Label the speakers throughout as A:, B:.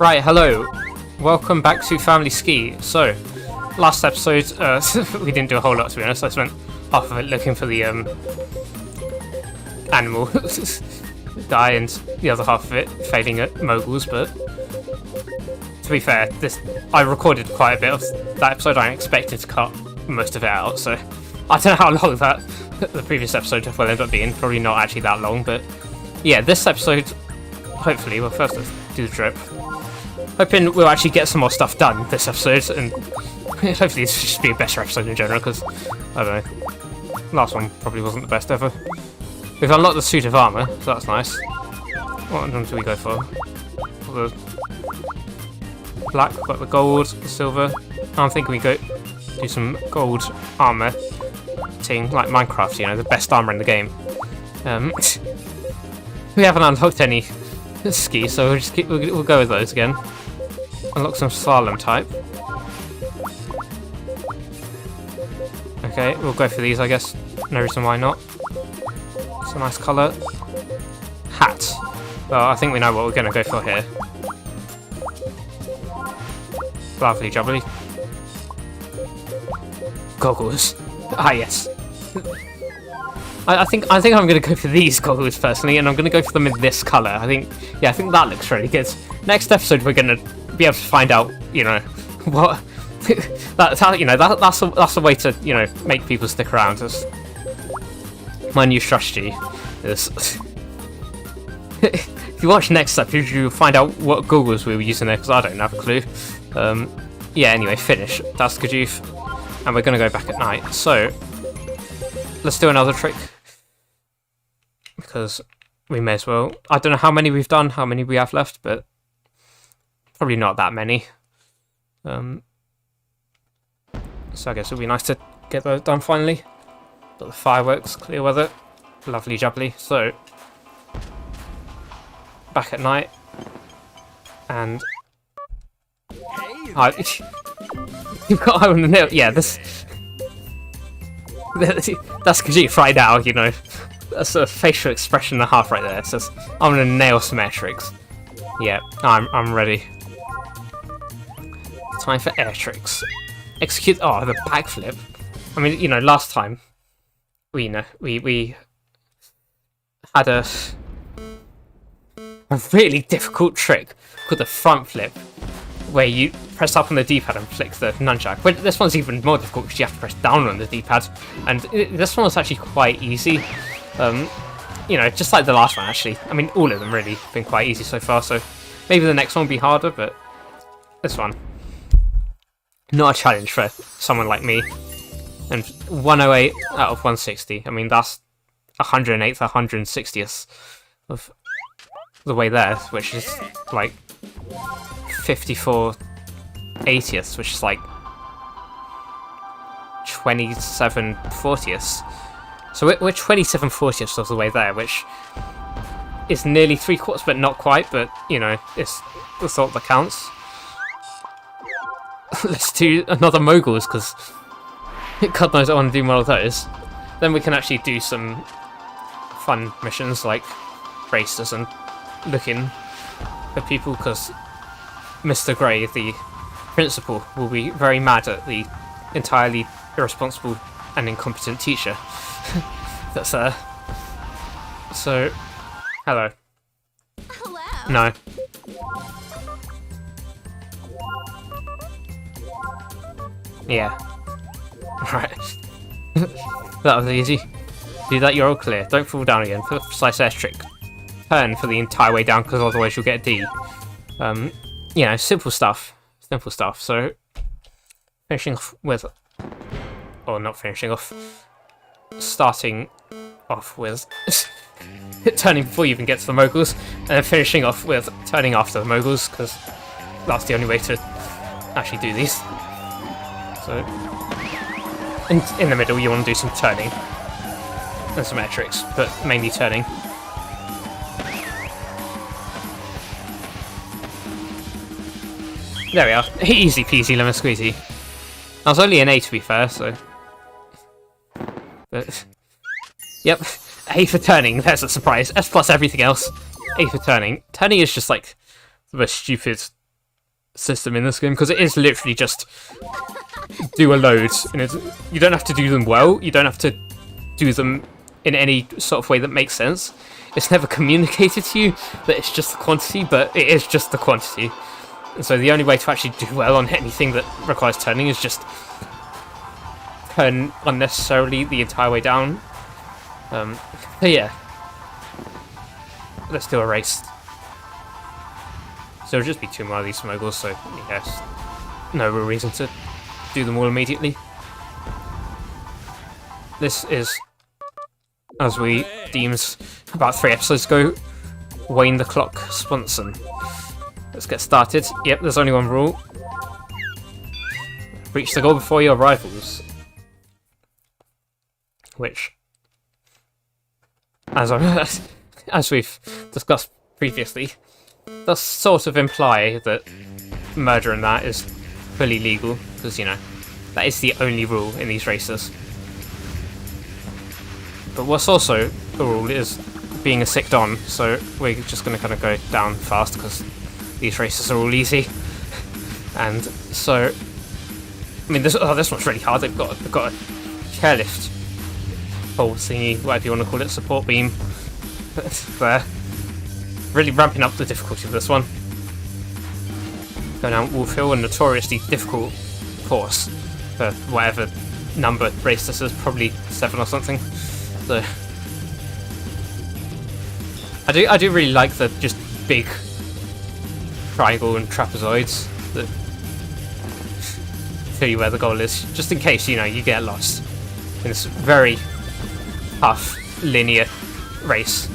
A: Right, hello. Welcome back to Family Ski. So, last episode, we didn't do a whole lot to be honest. I spent half of it looking for the animal guy and the other half of it failing at moguls, but to be fair, I recorded quite a bit of that episode. I expected to cut most of it out, so I don't know how long the previous episode will end up being. Probably not actually that long, but yeah, this episode, hopefully, well, first let's do the drip. Hoping we'll actually get some more stuff done this episode, and hopefully this will just be a better episode in general, because, I don't know, last one probably wasn't the best ever. We've unlocked the suit of armour, so that's nice. What one do we go for? For the black, got the gold, the silver. I'm thinking we go do some gold armour thing, like Minecraft, you know, the best armour in the game. We haven't unlocked any skis, so we'll go with those again. Unlock some slalom type. Okay, we'll go for these, I guess. No reason why not. It's a nice colour. Hat. Well, I think we know what we're going to go for here. Lovely jubbly. Goggles. Ah, yes. I think I'm going to go for these goggles personally, and I'm going to go for them in this colour. I think that looks really good. Next episode, we're going to be able to find out, you know, what that's how, you know, that's a way to, you know, make people stick around. That's my new strategy. Is if you watch next episode, you'll find out what goggles we were using there, because I don't have a clue. Yeah. Anyway, finish. That's Kajif, and we're going to go back at night. So let's do another trick, because we may as well. I don't know how many we've done, how many we have left, but probably not that many. So I guess it'll be nice to get those done finally. Got the fireworks, clear weather, lovely jubbly. So back at night, and you've got eye on the nail. Yeah, that's Kajif right now, you know. That's a facial expression and a half right there. It says, I'm gonna nail some air tricks. Yeah, I'm ready. Time for air tricks. Execute, the backflip. I mean, you know, last time we had a really difficult trick called the front flip, where you press up on the D-pad and flick the nunchuck. But this one's even more difficult because you have to press down on the D-pad, and this one was actually quite easy. You know, just like the last one actually. I mean, all of them really have been quite easy so far, so maybe the next one will be harder, but this one, not a challenge for someone like me. And 108 out of 160, I mean, that's 108th, 160th of the way there, which is like 54 80ths, which is like 27 40ths. So we're 27 40ths of the way there, which is nearly 3/4, but not quite, but, you know, it's the thought that counts. Let's do another moguls, because God knows I want to do more of those. Then we can actually do some fun missions, like races and looking for people, because Mr. Grey, the principal, will be very mad at the entirely irresponsible and incompetent teacher. That's so hello.
B: Hello.
A: No. Yeah. Right. That was easy. Do that, you're all clear. Don't fall down again. For the precise air trick, turn for the entire way down, because otherwise you'll get a D. You know, simple stuff. Simple stuff. So, finishing off with, or not finishing off, starting off with turning before you even get to the moguls, and then finishing off with turning after the moguls, because that's the only way to actually do these. So, in the middle you want to do some turning and some air tricks, but mainly turning. There we are. Easy peasy lemon squeezy. I was only an A, to be fair, so. But yep, A for turning. There's a surprise. S plus everything else. A for turning. Turning is just like the most stupid system in this game, because it is literally just do a load, and you don't have to do them well, you don't have to do them in any sort of way that makes sense. It's never communicated to you that it's just the quantity, but it is just the quantity. And so the only way to actually do well on anything that requires turning is just turn unnecessarily the entire way down. But yeah, let's do a race. So it'll just be 2 more of these moguls, so yes, no real reason to do them all immediately. This is, as we deemed about 3 episodes ago, Wayne the Clock Sponson. Let's get started. Yep, there's only one rule. Reach the goal before your rivals. Which, as we've discussed previously, does sort of imply that murder in that is fully legal, because, you know, that is the only rule in these races. But what's also a rule is being a sick Don, so we're just going to kind of go down fast, because these races are all easy. And so, I mean, this one's really hard. They've got a chairlift pole thingy, whatever you want to call it, support beam. There. Really ramping up the difficulty of this one. Going down Wolf Hill, a notoriously difficult course for whatever number race this is, probably 7 or something. So I do really like the just big triangle and trapezoids that tell you where the goal is, just in case, you know, you get lost in this very tough linear race.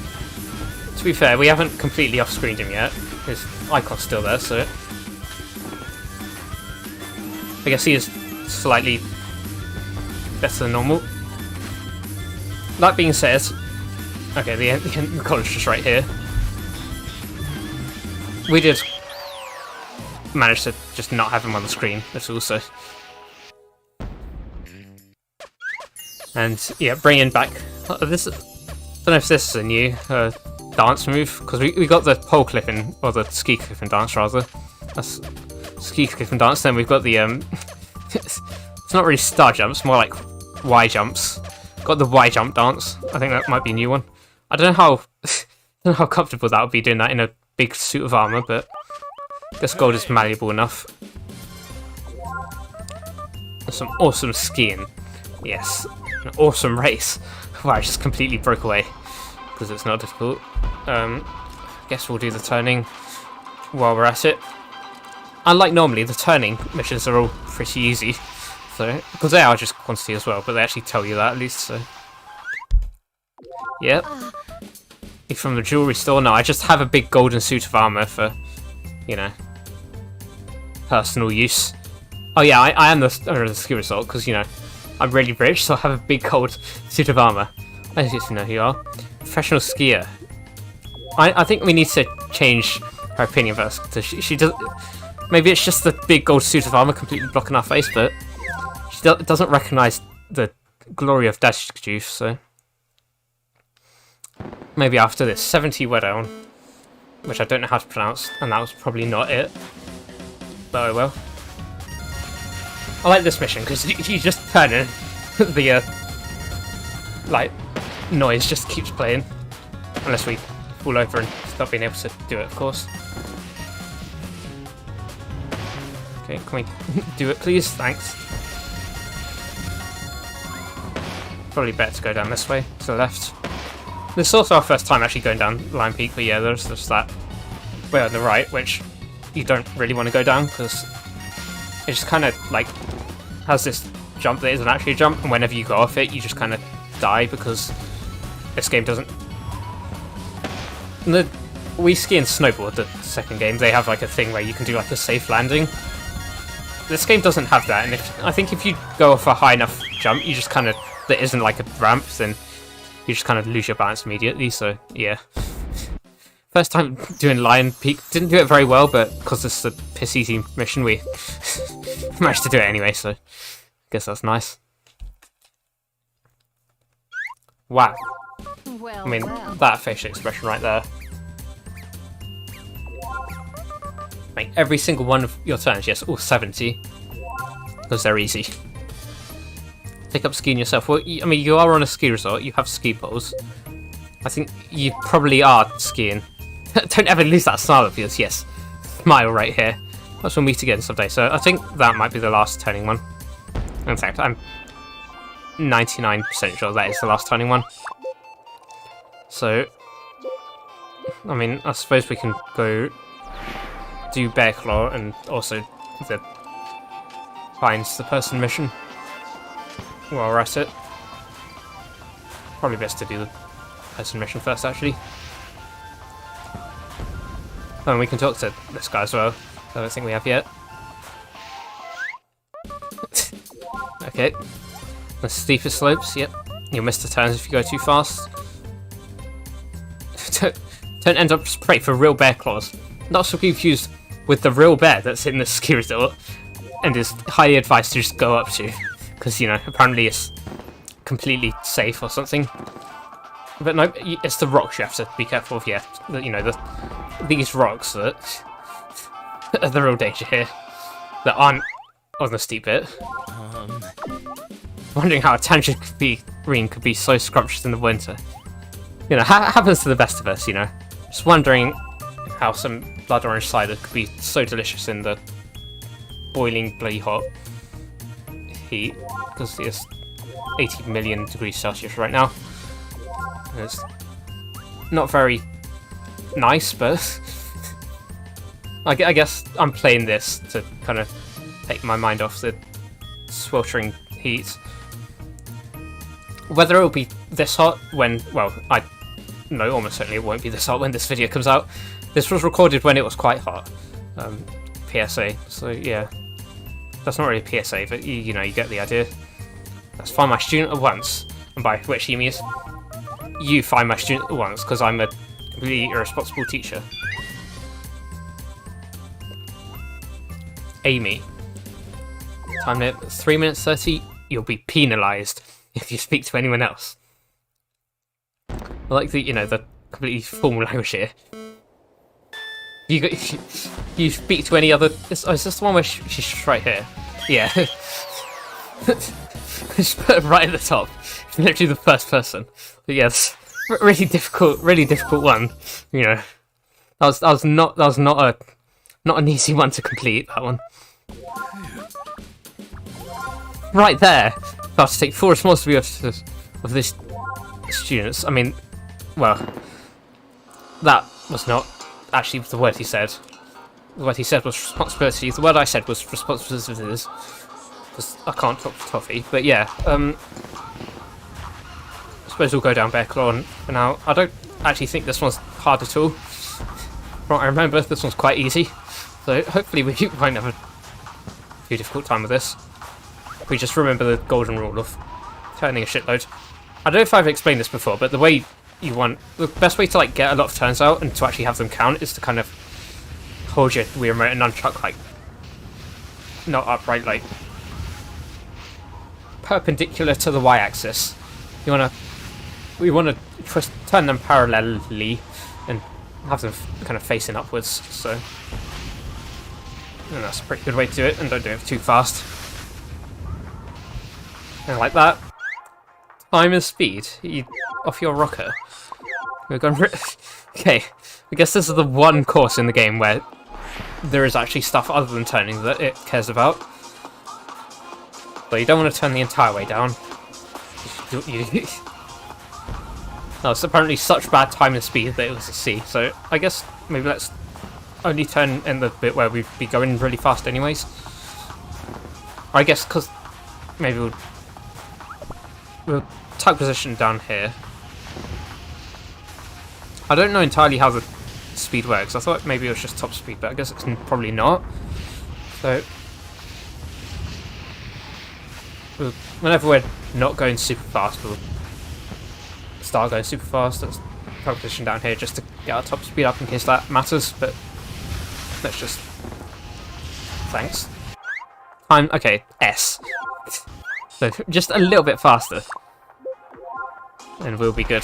A: To be fair, we haven't completely off-screened him yet. His icon's still there, so I guess he is slightly better than normal. That being said, okay, the college is right here. We did manage to just not have him on the screen, that's also. And yeah, bringing back this. I don't know if this is a new dance move, because we got the pole clipping, or the ski clipping dance rather. That's ski clipping dance. Then we've got the it's not really star jumps, more like Y jumps. Got the Y jump dance. I think that might be a new one. I don't know how comfortable that would be doing that in a big suit of armor, but I guess gold is malleable enough. And some awesome skiing. Yes, an awesome race. Wow, I just completely broke away because it's not difficult. Guess we'll do the turning while we're at it. Unlike normally, the turning missions are all pretty easy, so because they are just quantity as well, but they actually tell you that at least. So, yep. From the jewelry store. No, I just have a big golden suit of armor for, you know, personal use. Oh yeah, I am the owner of the ski resort because, you know, I'm really rich, so I have a big gold suit of armor. I just get to know who you are. Professional skier. I think we need to change her opinion first. So she does. Maybe it's just the big gold suit of armor completely blocking our face, but she doesn't recognise the glory of Dash Juice. So maybe after this 70 Wedown, which I don't know how to pronounce, and that was probably not it. But oh well. I like this mission because you just turn and the like noise just keeps playing, unless we fall over and stop being able to do it, of course. Okay, can we do it, please? Thanks. Probably better to go down this way, to the left. This is also our first time actually going down Lion Peak, but yeah, there's just that way on the right, which you don't really want to go down because it just kind of like has this jump that isn't actually a jump, and whenever you go off it, you just kind of die because this game doesn't. We ski and snowboard, the second game, they have like a thing where you can do like a safe landing. This game doesn't have that, and I think if you go off a high enough jump, you just kind of, that isn't like a ramp, then you just kind of lose your balance immediately, so yeah. First time doing Lion Peak, didn't do it very well, but because this is a piss easy mission, we managed to do it anyway, so I guess that's nice. Wow.
B: Well,
A: That facial expression right there. Make every single one of your turns, yes, all 70. Because they're easy. Take up skiing yourself. Well, I mean, you are on a ski resort, you have ski poles. I think you probably are skiing. Don't ever lose that smile of yours, yes. Smile right here. Perhaps we'll meet again someday, so I think that might be the last turning one. In fact, I'm 99% sure that is the last turning one. So, I mean, I suppose we can go do Bear Claw and also the finds the person mission while we're at it. Probably best to do the person mission first, actually. And we can talk to this guy as well. I don't think we have yet. Okay. The steepest slopes, yep. You'll miss the turns if you go too fast. Don't end up spraying for real bear claws. Not so confused with the real bear that's in the ski resort and is highly advised to just go up to. Because, you know, apparently it's completely safe or something. But no, it's the rocks you have to be careful of, yeah. You know, these rocks that are the real danger here. That aren't on the steep bit. Wondering how a tangent green could be so scrumptious in the winter. You know, happens to the best of us, you know. Just wondering how some blood orange cider could be so delicious in the boiling, bloody hot heat. Because it's 80 million degrees Celsius right now. And it's not very nice, but I guess I'm playing this to kind of take my mind off the sweltering heat. Whether it'll be this hot when, well, I know almost certainly it won't be this hot when this video comes out. This was recorded when it was quite hot. PSA, so yeah. That's not really a PSA, but you know, you get the idea. Let's find my student at once. And by which he means you find my student at once, because I'm a completely irresponsible teacher. Amy. Time limit 3 minutes 30. You'll be penalised if you speak to anyone else. I like the, you know, the completely formal language here. You speak to any other... is this the one where she's right here? Yeah. Just put it right at the top. Literally the first person. But yes, really difficult one. You know, that was not an easy one to complete. That one. Right there. I have to take full responsibility of this students. I mean, well, that was not actually the word he said. The word he said was responsibility. The word I said was responsibilities. Because I can't talk for toffee. But yeah, I suppose we'll go down Bear Claw for now. I don't actually think this one's hard at all. From what I remember, this one's quite easy. So hopefully we won't have a too difficult time with this. We just remember the golden rule of turning a shitload. I don't know if I've explained this before, but the way you want... the best way to like get a lot of turns out and to actually have them count is to kind of hold your Wii remote and nunchuck like... not upright, like... perpendicular to the Y-axis. We want to turn them parallelly and have them kind of facing upwards, so... and that's a pretty good way to do it, and don't do it too fast. And like that. Time and speed. Off your rocker. We're going. Okay, I guess this is the one course in the game where there is actually stuff other than turning that it cares about. But you don't want to turn the entire way down. No, it's apparently such bad time and speed that it was a C. So I guess maybe let's only turn in the bit where we'd be going really fast anyways. Or I guess because maybe we'll tuck position down here. I don't know entirely how the speed works. I thought maybe it was just top speed, but I guess it's probably not. So whenever we're not going super fast, we'll start going super fast. Let's tuck position down here just to get our top speed up in case that matters, but let's just... thanks. Time, okay, S. So just a little bit faster. And we'll be good.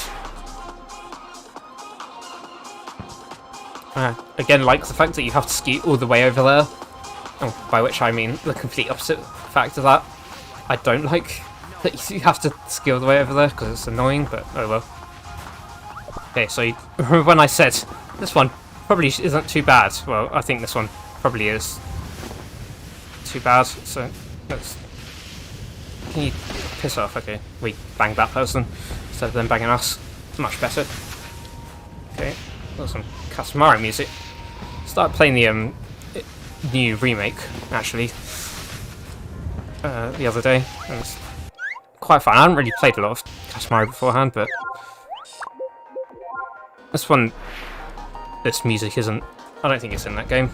A: Again, like the fact that you have to ski all the way over there, by which I mean the complete opposite fact of that. I don't like that you have to ski all the way over there because it's annoying, but oh well. Okay, so remember when I said this one probably isn't too bad? Well, I think this one probably is too bad, so let's... Can you piss off? Okay, we banged that person instead of them banging us. Much better. Okay, got some Katamari music. Started playing the new remake, actually, the other day, and it's quite fun. I haven't really played a lot of Katamari beforehand, but this one, this music isn't... I don't think it's in that game.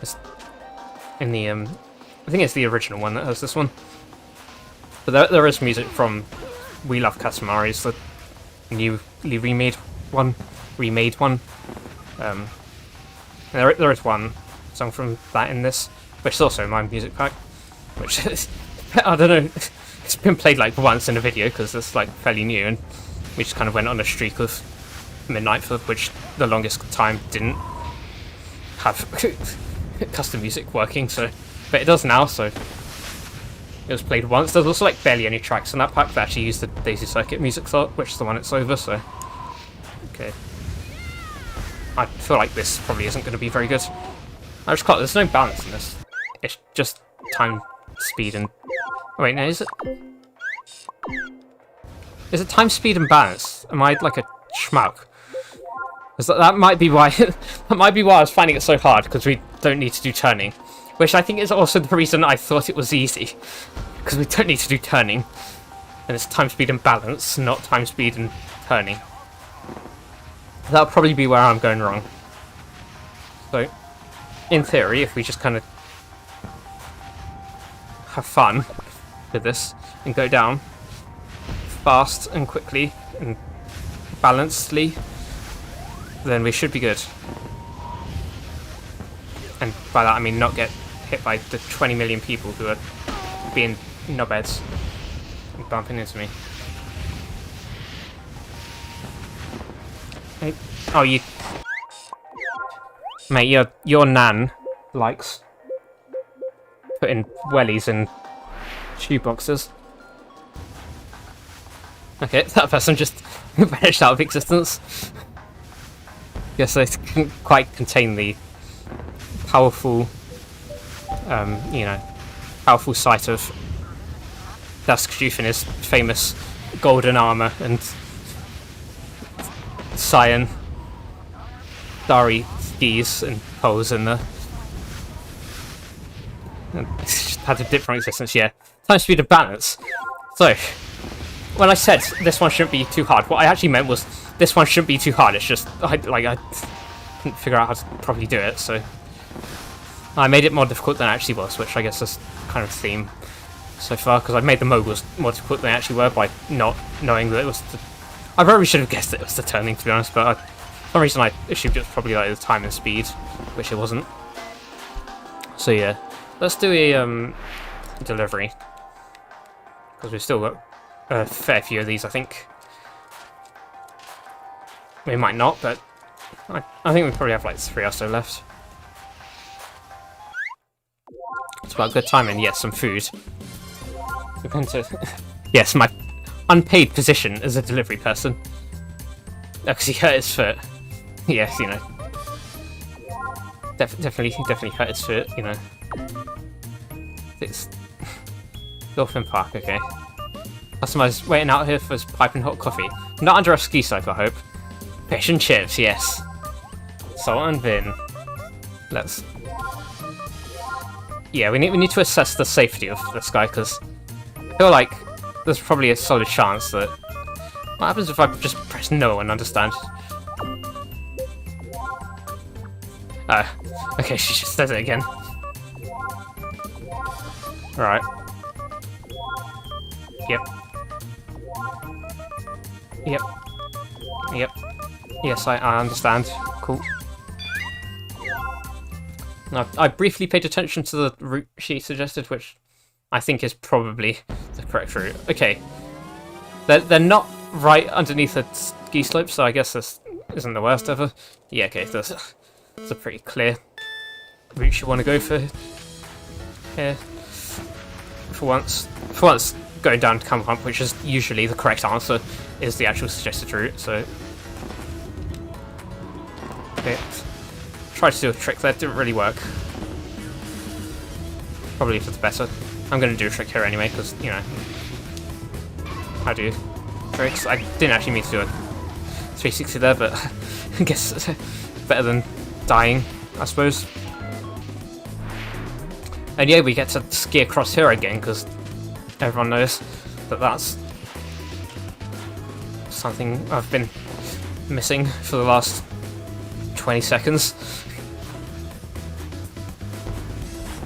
A: It's in the... I think it's the original one that has this one. But there is music from We Love Katamari's, the newly remade one. There is one song from that in this, which is also my music pack, which is, I don't know, it's been played like once in a video because it's like fairly new, and we just kind of went on a streak of midnight for which the longest time didn't have custom music working, so but it does now, so it was played once. There's also like barely any tracks in that pack that actually use the Daisy Circuit music slot, which is the one it's over, so okay. I feel like this probably isn't going to be very good. I just can't, there's no balance in this. It's just time, speed, and... Oh wait, no, is it? Is it time, speed, and balance? Am I like a schmuck? That might be why that might be why I was finding it so hard, because we don't need to do turning. Which I think is also the reason I thought it was easy. Because we don't need to do turning. And it's time, speed, and balance, not time, speed, and turning. That'll probably be where I'm going wrong. So, in theory, if we just kind of have fun with this and go down fast and quickly and balancedly, then we should be good. And by that I mean not get hit by the 20 million people who are being knobheads and bumping into me. Hey, oh, you... Mate, your nan likes putting wellies in shoeboxes. Okay, that person just vanished out of existence. Guess they couldn't quite contain the powerful, you know, powerful sight of Dusk in his famous golden armor and cyan starry skis and poles in there. And just had a different existence, yeah. Time, speed, and balance. So, when I said this one shouldn't be too hard, what I actually meant was this one shouldn't be too hard. It's just I couldn't figure out how to properly do it, so I made it more difficult than it actually was, which I guess is kind of the theme so far, because I made the moguls more difficult than they actually were by not knowing that it was the... I probably should have guessed it was the turning, to be honest, but for some reason I assumed it was probably like the time and speed, which it wasn't. So yeah, let's do a delivery, because we've still got a fair few of these, I think. We might not, but I think we probably have like 3 or so left. It's about good timing. Yes, some food. We're going to... Yes, my unpaid position as a delivery person. Because he hurt his foot. Yes, you know. Definitely hurt his foot, you know. It's... Dolphin Park, okay. Customer's waiting out here for his piping hot coffee. Not under a ski slope, I hope. Fish and chips, yes. Salt and vin. Let's... Yeah, we need to assess the safety of this guy, because I feel like there's probably a solid chance that... What happens if I just press no and understand? Okay, she just says it again. Right. Yep. Yep. Yep. Yes, I understand. Cool. I briefly paid attention to the route she suggested, which I think is probably the correct route. Okay. They're not right underneath a ski slope, so I guess this isn't the worst ever. Yeah, okay, It's a pretty clear route you want to go for here. For once, going down to Camel Hump, which is usually the correct answer, is the actual suggested route. So, okay, tried to do a trick there, didn't really work. Probably for the better. I'm going to do a trick here anyway, because, you know, I do tricks. I didn't actually mean to do a 360 there, but I guess better than dying, I suppose. And yeah, we get to ski across here again, because everyone knows that that's something I've been missing for the last 20 seconds.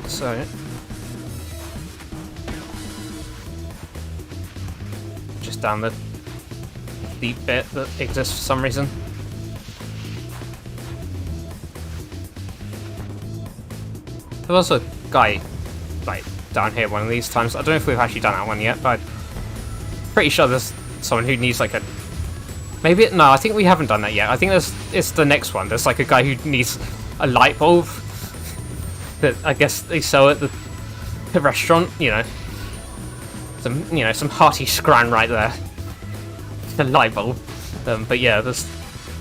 A: So, just down the deep bit that exists for some reason. There was a guy like down here one of these times. I don't know if we've actually done that one yet, but I'm pretty sure there's someone who needs like a no, I think we haven't done that yet. I think it's the next one. There's like a guy who needs a light bulb that I guess they sell at the restaurant, you know. Some hearty scran right there. The light bulb. But yeah,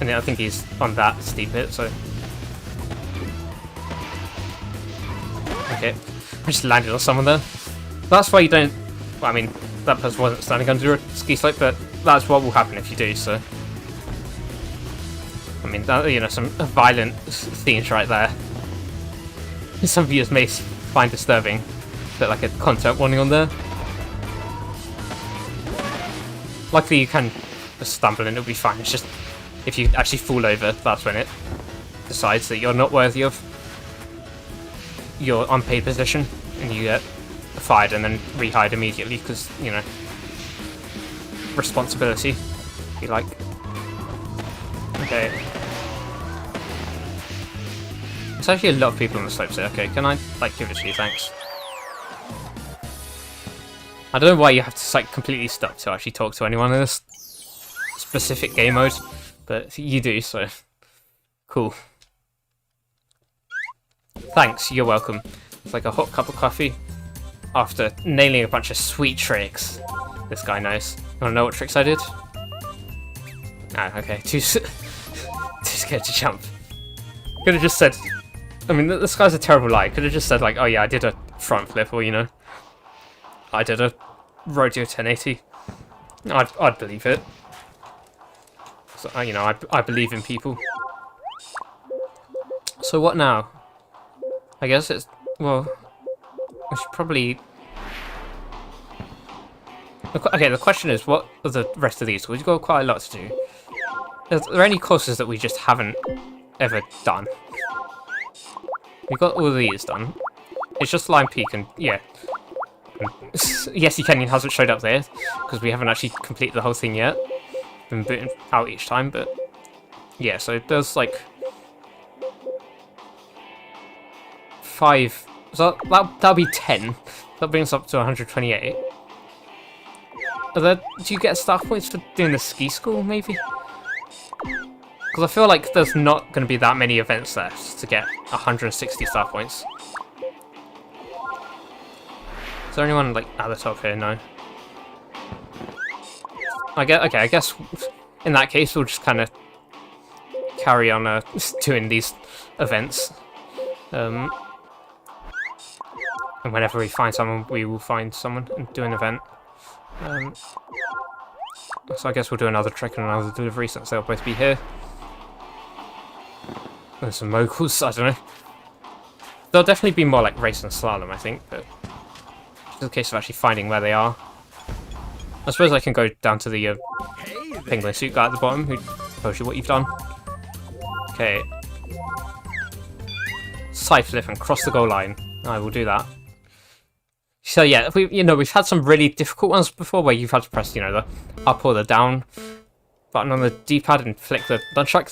A: and I think he's on that steep bit, so okay. I just landed on someone there. That's why you don't... Well, I mean, that person wasn't standing under a ski slope, but that's what will happen if you do, so... I mean, that, you know, some violent themes right there. Some viewers may find disturbing. But like a content warning on there. Luckily you can just stumble and it'll be fine. It's just, if you actually fall over, that's when it decides that you're not worthy of your unpaid position, and you get fired and then rehired immediately because, you know, responsibility, if you like. Okay. There's actually a lot of people on the slopes here. Okay, can I, like, give it to you? Thanks. I don't know why you have to, like, completely stop to actually talk to anyone in this specific game mode, but you do, so cool. Thanks, you're welcome. It's like a hot cup of coffee after nailing a bunch of sweet tricks. This guy knows. You wanna know what tricks I did? Ah, okay. Too scared to jump. Could have just said... I mean, this guy's a terrible lie. Could have just said, like, oh yeah, I did a front flip, or, you know, I did a rodeo 1080. I'd believe it. So, you know, I believe in people. So what now? I guess it's... Well, we should probably... Okay, the question is, what are the rest of these? We've got quite a lot to do. Are there any courses that we just haven't ever done? We've got all of these done. It's just Lime Peak and, yeah. Yes, Canyon hasn't showed up there, because we haven't actually completed the whole thing yet. Been booting out each time, but... Yeah, so there's like... 5... So that'll be 10. That brings us up to 128. Do you get staff points for doing the ski school, maybe? Because I feel like there's not going to be that many events left to get 160 staff points. Is there anyone, like, at the top here? No. I guess in that case we'll just kind of carry on doing these events. And whenever we find someone, we will find someone and do an event. So I guess we'll do another trick and another delivery since they'll both be here. There's some moguls, I don't know. There'll definitely be more like race and slalom, I think, but it's a case of actually finding where they are. I suppose I can go down to the penguin suit guy at the bottom who tells you what you've done. Okay. Side flip and cross the goal line. I will do that. So yeah, we've had some really difficult ones before where you've had to press, the up or the down button on the D-pad and flick the nunchuck.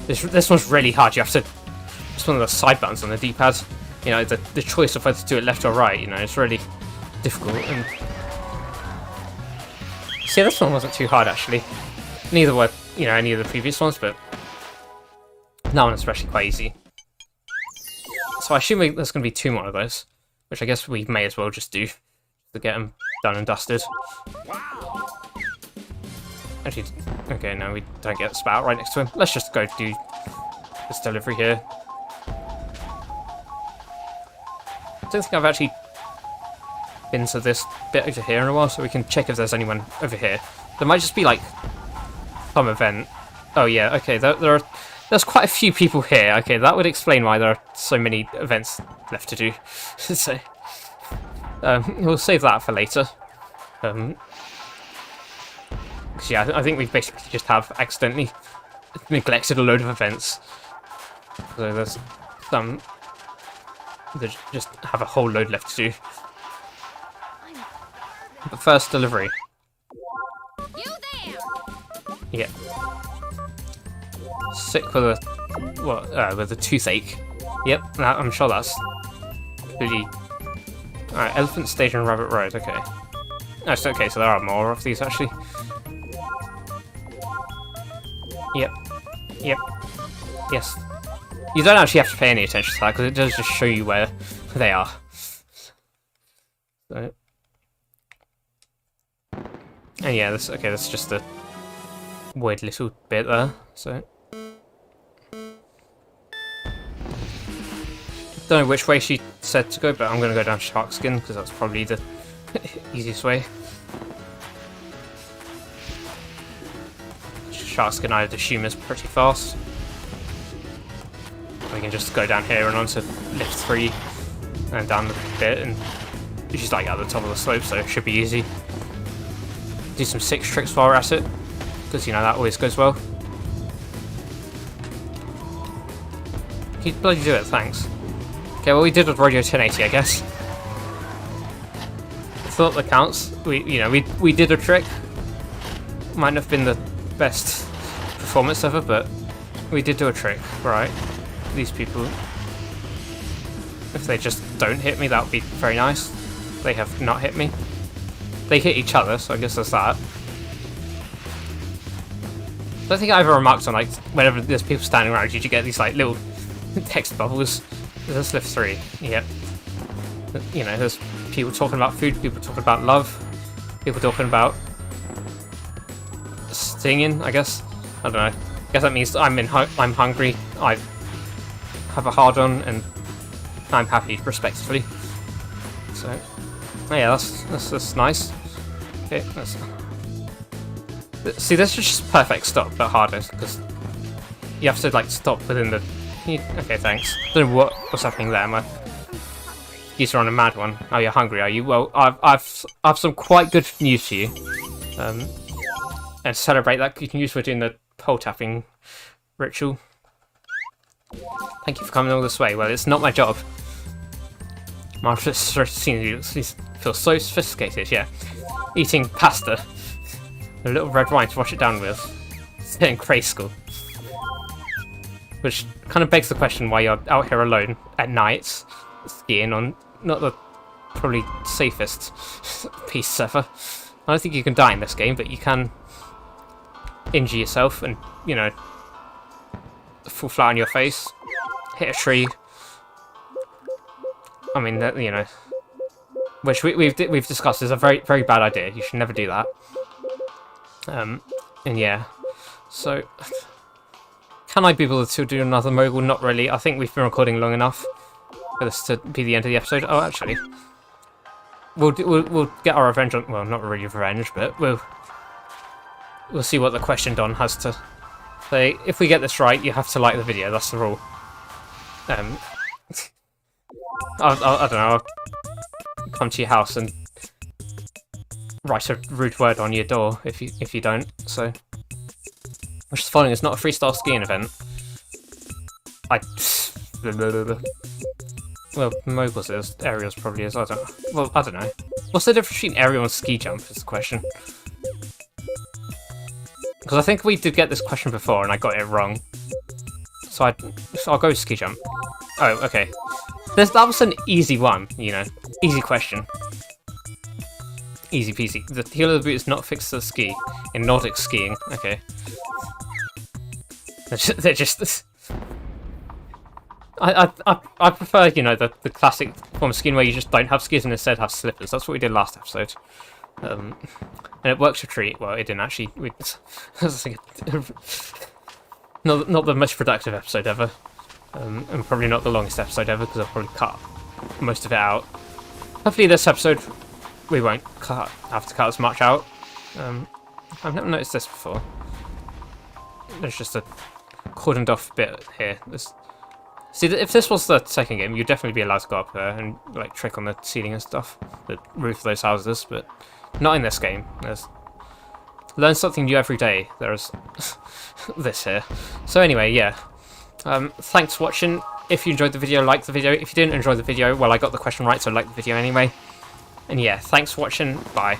A: This one's really hard. You have to... It's one of the side buttons on the D-pad. The choice of whether to do it left or right, it's really difficult. And see, this one wasn't too hard, actually. Neither were, any of the previous ones, but That one especially quite easy. So I assume there's going to be 2 more of those, which I guess we may as well just do to get them done and dusted. Actually, okay, no, we don't get Spout right next to him. Let's just go do this delivery here. I don't think I've actually been to this bit over here in a while, so we can check if there's anyone over here. There might just be like some event. Oh yeah, okay, there's quite a few people here. Okay, that would explain why there are so many events left to do. So we'll save that for later. 'Cause yeah, I think we basically just have accidentally neglected a load of events. So there's some that just have a whole load left to do. But first, delivery.
B: You there?
A: Yeah. Sick with a toothache. Yep, I'm sure that's really. Alright, Elephant Station, Rabbit Road. Okay. That's okay. So there are more of these actually. Yep. Yep. Yes. You don't actually have to pay any attention to that because it does just show you where they are. So. And yeah, that's just a weird little bit there. So. Don't know which way she said to go, but I'm going to go down Sharkskin because that's probably the easiest way. Sharkskin, I'd assume, is pretty fast. We can just go down here and onto lift 3 and down the bit, and she's like at the top of the slope, so it should be easy. Do some 6 tricks while we're at it, because you know that always goes well. Can you bloody do it? Thanks. Okay, well we did with Radio 1080, I guess. It's not that counts. We did a trick. Might not have been the best performance ever, but we did do a trick, right? These people, if they just don't hit me, that would be very nice. They have not hit me. They hit each other, so I guess there's that. I don't think I ever remarked on, like, whenever there's people standing around you, you get these, like, little text bubbles. There's lift 3, yep. You know, there's people talking about food, people talking about love, people talking about singing, I guess. I don't know. I guess that means I'm hungry, I have a hard-on, and I'm happy, respectively. So, oh yeah, that's nice. Okay, see, this is just perfect stop, but harder, because you have to, like, stop within the... Okay, thanks. I don't know what's happening there, man. You're on a mad one. Oh, you're hungry, are you? Well, I've some quite good news for you. And to celebrate that, you can use for doing the pole tapping ritual. Thank you for coming all this way. Well, it's not my job. Marvelous seeing you feel so sophisticated, yeah. Eating pasta. A little red wine to wash it down with. It's in grade school. Which kind of begs the question why you're out here alone at night, skiing on not the probably safest piece ever. I don't think you can die in this game, but you can injure yourself and, you know, fall flat on your face, hit a tree. I mean, you know, which we've discussed is a very, very bad idea. You should never do that. And yeah, so can I be able to do another mogul? Not really. I think we've been recording long enough for this to be the end of the episode. Oh, actually, we'll get our revenge on. Well, not really revenge, but we'll see what the question Don has to say. If we get this right, you have to like the video. That's the rule. I don't know. I'll come to your house and write a rude word on your door if you don't. So, which is following is not a freestyle skiing event. Well, moguls is, aerials probably is. I don't know. What's the difference between aerial and ski jump? Is the question. Because I think we did get this question before and I got it wrong. So I'll go ski jump. Oh, okay. That was an easy one, you know. Easy question. Easy peasy. The heel of the boot is not fixed to the ski. In Nordic skiing. Okay. They're just I prefer, you know, the classic form of skiing where you just don't have skis and instead have slippers. That's what we did last episode. And it works a treat. Well, it didn't actually. Not the most productive episode ever. And probably not the longest episode ever, because I'll probably cut most of it out. Hopefully this episode we won't have to cut as much out. I've never noticed this before. There's just a cordoned off bit here. See, if this was the second game, you'd definitely be allowed to go up there and like trick on the ceiling and stuff, the roof of those houses, but not in this game. Learn something new every day. There's this here. So anyway, yeah. Thanks for watching. If you enjoyed the video, like the video. If you didn't enjoy the video, well, I got the question right, so like the video anyway. And yeah, thanks for watching. Bye.